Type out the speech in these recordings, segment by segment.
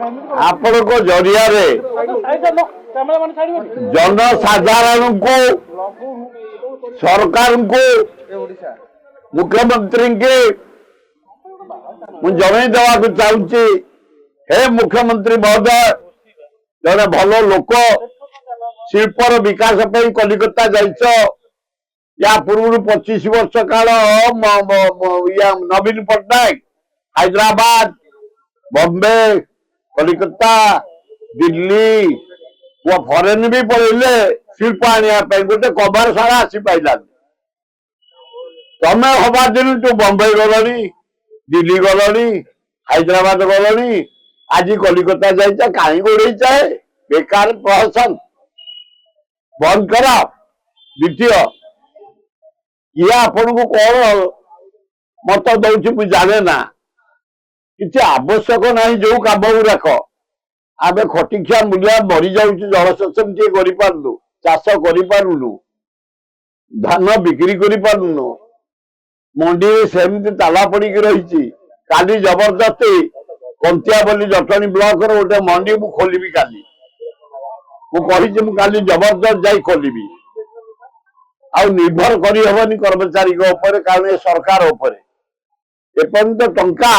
आपण को जरिया रे जनसाधारण को सरकार को मुख्यमंत्री के जन देवा चाहूँगी हे मुख्यमंत्री महोदय जड़े भल लोक शिल्पर विकास कलिकता जाइछ या पूर्व 25 वर्ष काल नवीन पट्टनायक हैदराबाद बॉम्बे कलिकता दिल्ली वो फरेन भी पड़े शिल्प आने गोटे कबार सारा आसी पाइलानी तमें हवा दिन तू बॉम्बे गलनी दिल्ली गलनी हैदराबाद गलनी आज कलिकता जाइए कहीं गोड़े चाहे बेकार प्रहसन बंद करा द्वितीय ये आपण को कौन मत दौर जाने ना किसी आवश्यक ना जो कम गुराक आम खटिखिया मूल्य मरी जाऊँ जलसेचन टे करूँ चाष करूँ धान बिक्री करूँ मंडी सेमती ताला पड़ी रही काली जबरदस्ती कंतिया बोली जटनी ब्लॉक गोटे मंडी मु खोलि काली मुझे काली जबरदस्त जाई खोलि आउ निर्भर करहबनी कर्मचारी कारण ये सरकार एपर्यंत टंका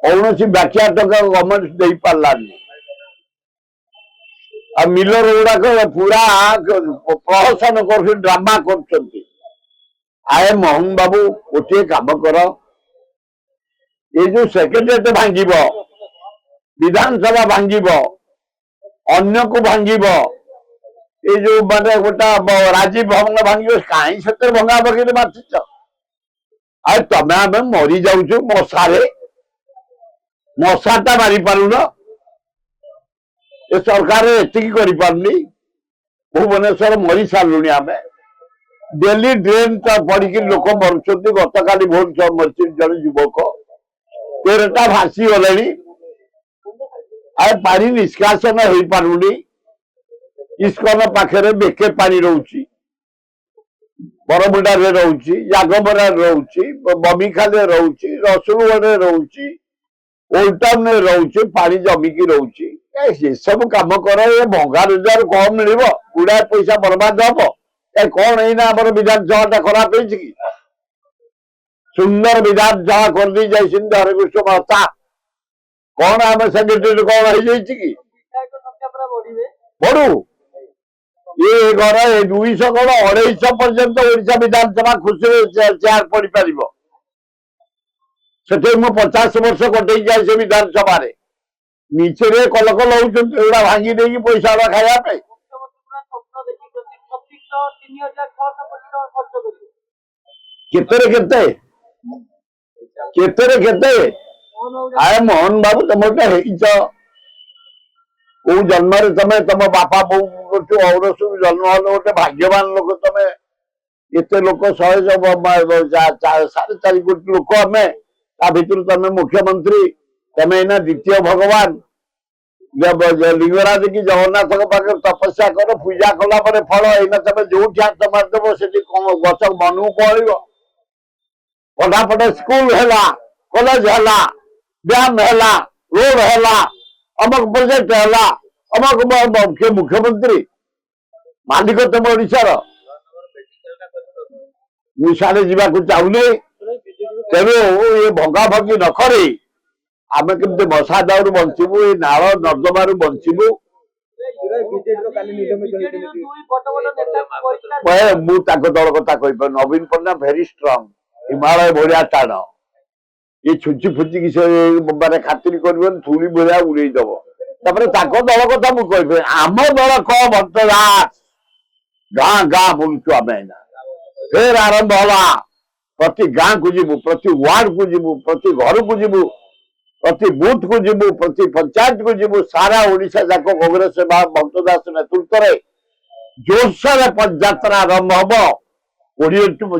कौन व्याख्या टंका गवर्नमेंट दे पार्लानी आ मिलर गुड़ाक पूरा प्रहसन कर ड्रामा कर आए मोहन बाबू गोटे काम कर ये जो सेक्रेटेरिएट भांगिब विधानसभा भांगिब अन्य को भांगिब ये जो माने गोटा राजीव भवन भांगिब कहीं से भंगा भंगी माचिच आ तमें आम मरी जाऊँ मशारे मशाटा मारी पारुन ये सरकार एतिकी करिपारनी भुवनेश्वर मरी सारूनी आम डेली ड्रेन पड़ी लोक मरुंट गत काली भुवनेश्वर मरी जन युवक 13टा भासी गले पानी निष्कासन हो पारुनी इस्कन पाखे बेके पानी रोची बरमुंडा रोची जागमरा रोची बमिखाले रोची रसुलगढ़ रोची ओल्ड टाउन रोचे पानी जमिकी रोचे सब कम कर ये भंगा रोजगार कम मिल गुड़ाए पैसा बर्बाद हम कौन है आम विधानसभा खराब हो सुंदर विधानसभा कर दी जाती हरिकृष्ण महता कौन आम सेक्रेटरी कौन हो बढ़ू ये घर 200 कौन 250 पर्यंत ओडिशा विधानसभा खुशी चेयर पड़ पार से 50 वर्ष कटे जाए से विधानसभा नीचे कलकल होगा भांगी दे पैसा खाया केते आए मोहन बाबू तुम को जन्म तमें तुम बापा बो और जन्म हल गोटे भाग्यवान लोक तमें एत लोक 4.5 कोटी लोक आम भितर तमें मुख्यमंत्री तमें एना द्वितीय भगवान लिंगराज की जगन्नाथ पाखे तपस्या कर पूजा कला फल एना तमें जो हाथ मारदेव से गच बनू कल पटापटे स्कूल है कॉलेज है डैम है रोड है अमक प्रोजेक्ट है अमक मुख्यमंत्री मालिक तुम ओडार मुझे जावाक चाहूनी तेणु ये भंगा भंगी न करी आम केमती मशा दाऊ बचबू ये नाल नर्दमार बचबू मुझे दल कथा कह नवीन पट्टनायक भेरी स्ट्रंग हिमालय भाया टाण ये छुची फुची कि माने खातिर कर थूली भाया उड़ेदब दल कथा मुझे आम दल कम भक्तदास गाँ गाँ बुलचु आम फिर आरंभ है प्रति गाँ को जीवु प्रति वार्ड को जीवु प्रति घर को जीवु प्रति बूथ को जीवु प्रति पंचायत को जीवु सारा ओडिशा जाक कांग्रेस भक्तदास नेतृत्व में जोरसोर पदयात्रा आरंभ हम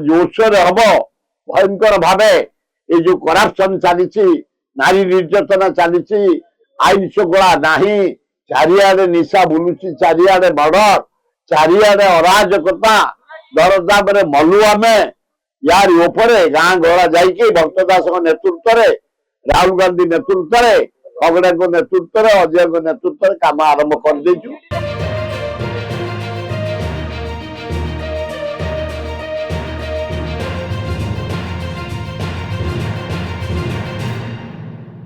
जोरसोर हम भयंकर भावे ये जो करप्शन चली नारी निर्यातना चली आईन श्रृंखला नहीं चारिआडे निशा बुलुची चारिआडे मर्डर चारिआडे अराजकता दरदाम मलु आमे यार ऊपर गाँ गड़ा जाइए भक्तदास नेतृत्व में ରାହୁଲ ଗାନ୍ଧୀ ନେତୃତ୍ୱରେ ଖଗଡାଙ୍କ ନେତୃତ୍ୱରେ ଅଜୟଙ୍କ ନେତୃତ୍ୱରେ କାମ ଆରମ୍ଭ କରିଦେଇଛୁ।